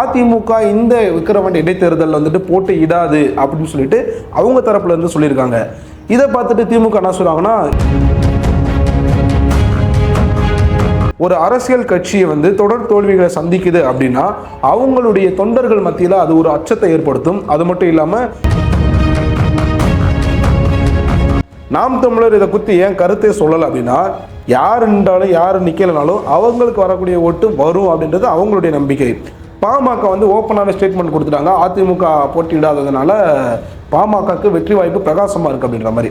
அதிமுக இந்த விக்கிரவாண்டி இடைத்தேர்தல் வந்துட்டு போட்டு இடாது அப்படின்னு சொல்லிட்டு அவங்க தரப்புல இருந்து சொல்லியிருக்காங்க. இதை பார்த்துட்டு திமுக என்ன சொல்றாங்கன்னா, ஒரு அரசியல் கட்சியை வந்து தொடர் தோல்விகளை சந்திக்குது அப்படின்னா அவங்களுடைய தொண்டர்கள் மத்தியில் அது ஒரு அச்சத்தை ஏற்படுத்தும். அது மட்டும் இல்லாமல் நாம் தமிழர் இதை குறித்து ஏன் கருத்தை சொல்லலை அப்படின்னா, யார் நின்றாலும் யார் நிற்கலனாலும் அவங்களுக்கு வரக்கூடிய ஓட்டு வரும் அப்படின்றது அவங்களுடைய நம்பிக்கை. பாமக வந்து ஓப்பனான ஸ்டேட்மெண்ட் கொடுத்துட்டாங்க, அதிமுக போட்டியிடாததுனால பாமகக்கு வெற்றி வாய்ப்பு பிரகாசமாக இருக்குது அப்படின்ற மாதிரி.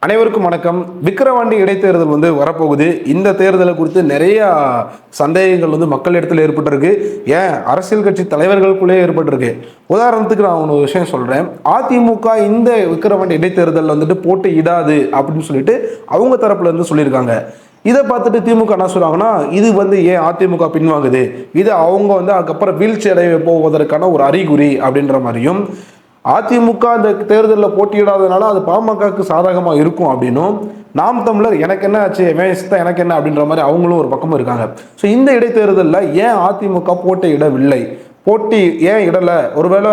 அனைவருக்கும் வணக்கம். விக்கிரவாண்டி இடைத்தேர்தல் வந்து வரப்போகுது. இந்த தேர்தலை குறித்து நிறைய சந்தேகங்கள் வந்து மக்கள் இடத்துல ஏற்பட்டிருக்கு. ஏன் அரசியல் கட்சி தலைவர்களுக்குள்ளே ஏற்பட்டிருக்கு. உதாரணத்துக்கு நான் ஒரு விஷயம் சொல்கிறேன். அதிமுக இந்த விக்கிரவாண்டி இடைத்தேர்தல் வந்துட்டு போட்டு இடாது அப்படின்னு சொல்லிட்டு அவங்க தரப்புல இருந்து சொல்லியிருக்காங்க. இதை பார்த்துட்டு திமுக என்ன சொல்றாங்கன்னா, இது வந்து ஏன் அதிமுக பின்வாங்குது, இது அவங்க வந்து அதுக்கப்புறம் வீழ்ச்சி அடைய போவதற்கான ஒரு அறிகுறி அப்படின்ற மாதிரியும், அதிமுக இந்த தேர்தலில் போட்டியிடாததுனால அது பாமகக்கு சாதகமாக இருக்கும் அப்படின்னும், நாம் தமிழர் எனக்கு என்ன ஆச்சு தான் எனக்கு என்ன அப்படின்ற மாதிரி அவங்களும் ஒரு பக்கமும் இருக்காங்க. ஸோ இந்த இடைத்தேர்தலில் ஏன் அதிமுக போட்டியிடவில்லை, போட்டி ஏன் இடலை, ஒருவேளை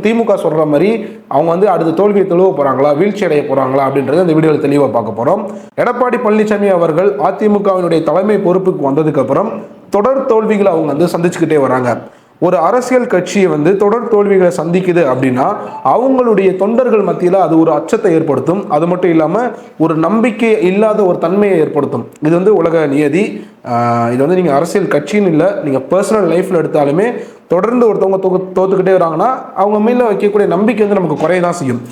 திமுக சொல்கிற மாதிரி அவங்க வந்து அடுத்த தோல்வியை தழுவ போகிறாங்களா, வீழ்ச்சி அடைய போகிறாங்களா அப்படின்றத இந்த வீடியோவில் தெளிவாக பார்க்க போகிறோம். எடப்பாடி பழனிசாமி அவர்கள் அதிமுகவினுடைய தலைமை பொறுப்புக்கு வந்ததுக்கப்புறம் தொடர் தோல்விகளை அவங்க வந்து சந்திச்சுக்கிட்டே வராங்க. ஒரு அரசியல் கட்சியை வந்து தொடர் தோல்விகளை சந்திக்குது அப்படின்னா அவங்களுடைய தொண்டர்கள் மத்தியில் அது ஒரு அச்சத்தை ஏற்படுத்தும். அது மட்டும் இல்லாமல் ஒரு நம்பிக்கை இல்லாத ஒரு தன்மையை ஏற்படுத்தும். இது வந்து உலக நியதி. இது வந்து நீங்கள் அரசியல் கட்சின்னு இல்லை, நீங்கள் பர்சனல் லைஃப்பில் எடுத்தாலுமே தொடர்ந்து ஒருத்தவங்க தோத்துக்கிட்டே வராங்கன்னா அவங்க மேலே வைக்கக்கூடிய நம்பிக்கை வந்து நமக்கு குறையதான் செய்யும்.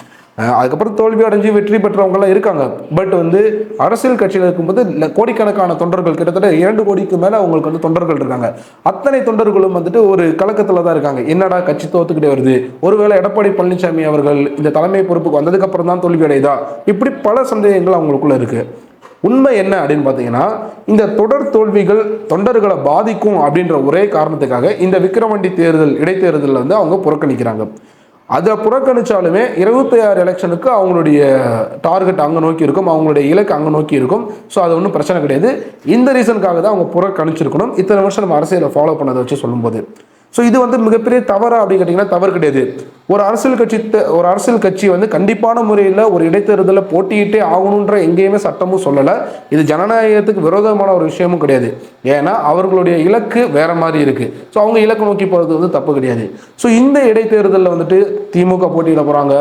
அதுக்கப்புறம் தோல்வி அடைஞ்சு வெற்றி பெற்றவங்கலாம் இருக்காங்க. பட் வந்து அரசியல் கட்சியில் இருக்கும்போது கோடிக்கணக்கான தொண்டர்கள், கிட்டத்தட்ட 2 கோடிக்கு மேலே அவங்களுக்கு வந்து தொண்டர்கள் இருக்காங்க. அத்தனை தொண்டர்களும் வந்துட்டு ஒரு கலக்கத்தில் தான் இருக்காங்க. என்னடா கட்சி தோத்துக்கிட்டே வருது, ஒருவேளை எடப்பாடி பழனிசாமி அவர்கள் இந்த தலைமை பொறுப்புக்கு வந்ததுக்கப்புறம் தான் தோல்வி அடையுதா, இப்படி பல சந்தேகங்கள் அவங்களுக்குள்ள இருக்கு. உண்மை என்ன அப்படின்னு பார்த்தீங்கன்னா, இந்த தொடர் தோல்விகள் தொண்டர்களை பாதிக்கும் அப்படின்ற ஒரே காரணத்துக்காக இந்த விக்கிரவாண்டி இடைத்தேர்தலில் வந்து அவங்க புறக்கணிக்கிறாங்க. அதை புறக்கணிச்சாலுமே 26 எலெக்ஷனுக்கு அவங்களுடைய டார்கெட் அங்கே நோக்கி இருக்கும், அவங்களுடைய இலக்கு அங்கே நோக்கி இருக்கும். ஸோ அது ஒன்றும் பிரச்சனை கிடையாது. இந்த ரீசனுக்காக தான் அவங்க புறக்கணிச்சிருக்கணும், இத்தனை வருஷம் நம்ம அரசியலை ஃபாலோ பண்ணதை வச்சு சொல்லும்போது. ஸோ இது வந்து மிகப்பெரிய தவறா அப்படின்னு கேட்டிங்கன்னா தவறு கிடையாது. ஒரு அரசியல் கட்சி வந்து கண்டிப்பான முறையில் ஒரு இடைத்தேர்தலில் போட்டியிட்டே ஆகணுன்ற எங்கேயுமே சட்டமும் சொல்லலை. இது ஜனநாயகத்துக்கு விரோதமான ஒரு விஷயமும் கிடையாது. ஏன்னா அவர்களுடைய இலக்கு வேற மாதிரி இருக்கு. ஸோ அவங்க இலக்கு நோக்கி போகிறது வந்து தப்பு கிடையாது. ஸோ இந்த இடைத்தேர்தலில் வந்துட்டு திமுக போட்டியிட போகிறாங்க,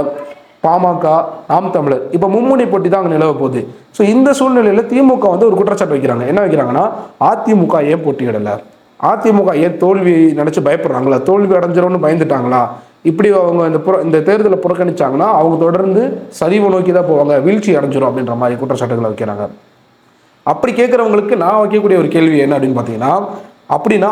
பாமக, நாம் தமிழர், இப்போ மும்முனை போட்டி தான் அங்கே நிலவ போகுது. ஸோ இந்த சூழ்நிலையில் திமுக வந்து ஒரு குற்றச்சாட்டு வைக்கிறாங்க. என்ன வைக்கிறாங்கன்னா, அதிமுக ஏன் போட்டியிடலை, அதிமுக ஏன் தோல்வி நினைச்சு பயப்படுறாங்களா, தோல்வி அடைஞ்சிரோன்னு பயந்துட்டாங்களா, இப்படி அவங்க இந்த தேர்தலை புறக்கணிச்சாங்கன்னா அவங்க தொடர்ந்து சரிவு நோக்கி தான் போவாங்க, வீழ்ச்சி அடைஞ்சிரும் அப்படின்ற மாதிரி குற்றச்சாட்டுகளை வைக்கிறாங்க. அப்படி கேட்குறவங்களுக்கு நான் வைக்கக்கூடிய ஒரு கேள்வி என்ன அப்படின்னு பார்த்தீங்கன்னா, அப்படின்னா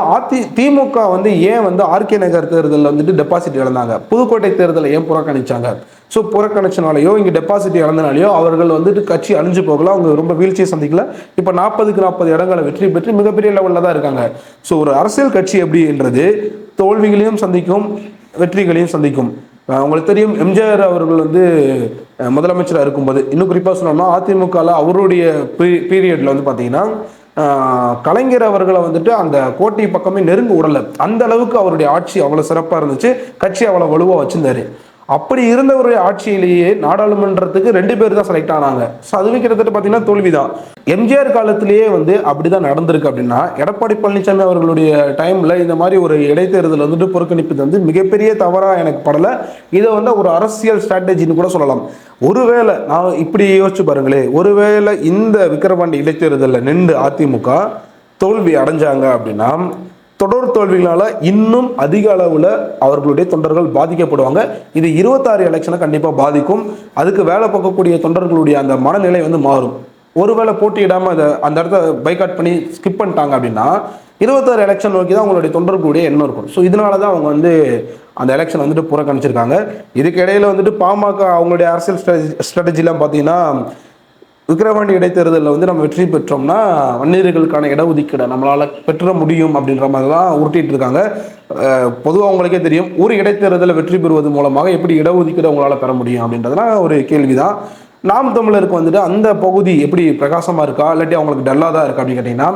திமுக வந்து ஏன் வந்து ஆர்கே நகர் தேர்தலில் வந்துட்டு டெபாசிட் இழந்தாங்க, புதுக்கோட்டை தேர்தலை ஏன் புறக்கணிச்சாங்க? ஸோ புறக்கணிச்சனாலேயோ இங்கே டெபாசிட் இழந்தனாலேயோ அவர்கள் வந்துட்டு கட்சி அழிஞ்சு போகலாம், அவங்க ரொம்ப வீழ்ச்சியை சந்திக்கல. இப்போ 40க்கு 40 இடங்களை வெற்றி பெற்று மிகப்பெரிய லெவலில் தான் இருக்காங்க. ஸோ ஒரு அரசியல் கட்சி எப்படின்றது தோல்விகளையும் சந்திக்கும், வெற்றிகளையும் சந்திக்கும். உங்களுக்கு தெரியும், எம்ஜிஆர் அவர்கள் வந்து முதலமைச்சராக இருக்கும்போது, இன்னும் குறிப்பாக சொன்னோம்னா அதிமுகவில் அவருடைய பீரியடில் வந்து பார்த்தீங்கன்னா கலைஞர் அவர்களை வந்துட்டு அந்த கோட்டை பக்கமே நெருங்க விடலை. அந்த அளவுக்கு அவருடைய ஆட்சி அவ்வளோ சிறப்பாக இருந்துச்சு, கட்சி அவ்வளோ வலுவாக வச்சிருந்தாரு. அப்படி இருந்தவருடைய ஆட்சியிலேயே நாடாளுமன்றத்துக்கு 2 பேர் தான் செலக்ட் ஆனாங்க. ஸோ அதுவே கிட்டத்தட்ட பார்த்தீங்கன்னா தோல்வி தான். எம்ஜிஆர் காலத்திலேயே வந்து அப்படிதான் நடந்திருக்கு. அப்படின்னா எடப்பாடி பழனிசாமி அவர்களுடைய டைம்ல இந்த மாதிரி ஒரு இடைத்தேர்தல் வந்துட்டு புறக்கணிப்பது வந்து மிகப்பெரிய தவறா எனக்கு படலை. இதை வந்து ஒரு அரசியல் ஸ்ட்ராட்டஜின்னு கூட சொல்லலாம். ஒருவேளை நான் இப்படி யோசிச்சு பாருங்களேன், ஒருவேளை இந்த விக்கிரவாண்டி இடைத்தேர்தலில் நின்று அதிமுக தோல்வி அடைஞ்சாங்க அப்படின்னா தொடர் தோல்விகளால் இன்னும் அதிக அளவில் அவர்களுடைய தொண்டர்கள் பாதிக்கப்படுவாங்க. இது 26 எலெக்ஷனை கண்டிப்பாக பாதிக்கும். அதுக்கு வேலை பார்க்கக்கூடிய தொண்டர்களுடைய அந்த மனநிலை வந்து மாறும். ஒருவேளை போட்டியிடாமல் அந்த இடத்த பைக்காட் பண்ணி ஸ்கிப் பண்ணிட்டாங்க அப்படின்னா 26 எலெக்ஷன் நோக்கி தான் அவங்களுடைய தொண்டர்களுடைய எண்ணம் இருக்கும். ஸோ இதனால தான் அவங்க வந்து அந்த எலெக்ஷன் வந்துட்டு புறக்கணிச்சிருக்காங்க. இதுக்கு இடையில வந்துட்டு பாமக அவங்களுடைய அரசியல் ஸ்ட்ராட்டஜிலாம் பார்த்தீங்கன்னா, விக்கிரவாண்டி இடைத்தேர்தலில் வந்து நம்ம வெற்றி பெற்றோம்னா வன்னியர்களுக்கான இடஒதுக்கீடை நம்மளால் பெற்ற முடியும் அப்படின்ற மாதிரி தான் உருட்டிட்டு இருக்காங்க. பொதுவாக அவங்களுக்கே தெரியும், ஒரு இடைத்தேர்தலில் வெற்றி பெறுவது மூலமாக எப்படி இடஒதுக்கீடு அவங்களால பெற முடியும் அப்படின்றதுலாம் ஒரு கேள்விதான். நாம் தமிழருக்கு வந்துட்டு அந்த பகுதி எப்படி பிரகாசமாக இருக்கா இல்லாட்டி அவங்களுக்கு டல்லாக தான் இருக்கா அப்படின்னு கேட்டிங்கன்னா,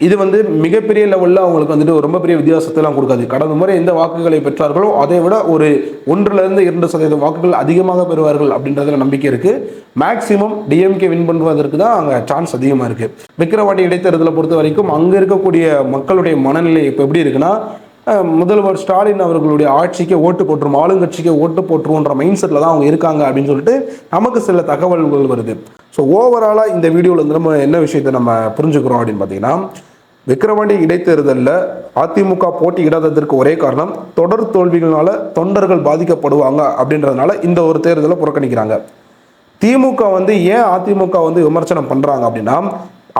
இது வந்து மிகப்பெரிய லெவலில் அவங்களுக்கு வந்துட்டு ரொம்ப பெரிய வித்தியாசத்தெல்லாம் கொடுக்காது. கடந்த முறை எந்த வாக்குகளை பெற்றார்களோ அதை விட ஒரு 1-2% வாக்குகள் அதிகமாக பெறுவார்கள் அப்படின்றதுல நம்பிக்கை இருக்குது. மேக்சிமம் டிஎம்கே வின் பண்ணுவதற்கு தான் அங்கே சான்ஸ் அதிகமாக இருக்குது. விக்கிரவாண்டி இடைத்தேர்தலை பொறுத்த வரைக்கும் அங்கே இருக்கக்கூடிய மக்களுடைய மனநிலை இப்போ எப்படி இருக்குன்னா, முதல்வர் ஸ்டாலின் அவர்களுடைய ஆட்சிக்கு ஓட்டு போட்டுரும், ஆளுங்கட்சிக்கு ஓட்டு போட்டுருவோன்ற மைண்ட் செட்டில் தான் அவங்க இருக்காங்க அப்படின்னு சொல்லிட்டு நமக்கு சில தகவல்கள் வருது. ஸோ ஓவராலாக இந்த வீடியோவில் வந்து நம்ம என்ன விஷயத்தை நம்ம புரிஞ்சுக்கிறோம் அப்படின்னு பார்த்தீங்கன்னா, விக்கிரவாண்டி இடைத்தேர்தலில் அதிமுக போட்டியிடாததற்கு ஒரே காரணம் தொடர் தோல்விகளால் தொண்டர்கள் பாதிக்கப்படுவாங்க அப்படின்றதுனால இந்த ஒரு தேர்தலை புறக்கணிக்கிறாங்க. திமுக வந்து ஏன் அதிமுக வந்து விமர்சனம் பண்ணுறாங்க அப்படின்னா,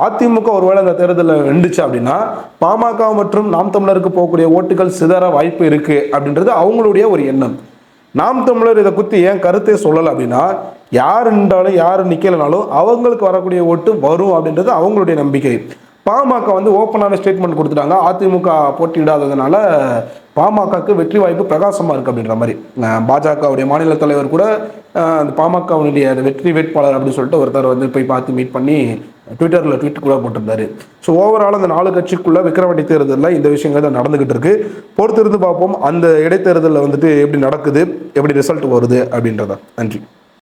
அதிமுக ஒருவேளை இந்த தேர்தலில் வெண்டுச்சு அப்படின்னா பாமக மற்றும் நாம் தமிழருக்கு போகக்கூடிய ஓட்டுகள் சிதற வாய்ப்பு இருக்குது அப்படின்றது அவங்களுடைய ஒரு எண்ணம். நாம் தமிழர் இதை குறித்து ஏன் கருத்தே சொல்லலை அப்படின்னா, யார் நின்றாலும் யார் நிற்கலனாலும் அவங்களுக்கு வரக்கூடிய ஓட்டு வரும் அப்படின்றது அவங்களுடைய நம்பிக்கை. பாமக வந்து ஓப்பனான ஸ்டேட்மெண்ட் கொடுத்துட்டாங்க, அதிமுக போட்டியிடாததுனால பாமகக்கு வெற்றி வாய்ப்பு பிரகாசமாக இருக்குது அப்படின்ற மாதிரி. பாஜகவுடைய மாநில தலைவர் கூட அந்த பாமகவுடைய வெற்றி வேட்பாளர் அப்படின்னு சொல்லிட்டு ஒருத்தர் வந்து போய் பார்த்து மீட் பண்ணி ட்விட்டரில் ட்வீட் கூட போட்டிருந்தாரு. ஸோ ஓவரால் அந்த 4 கட்சிக்குள்ள விக்கிரவாண்டி தேர்தலில் இந்த விஷயங்கள் தான் நடந்துகிட்டு இருக்கு. பொறுத்திருந்து பார்ப்போம் அந்த இடைத்தேர்தலில் வந்துட்டு எப்படி நடக்குது, எப்படி ரிசல்ட் வருது அப்படின்றத. நன்றி.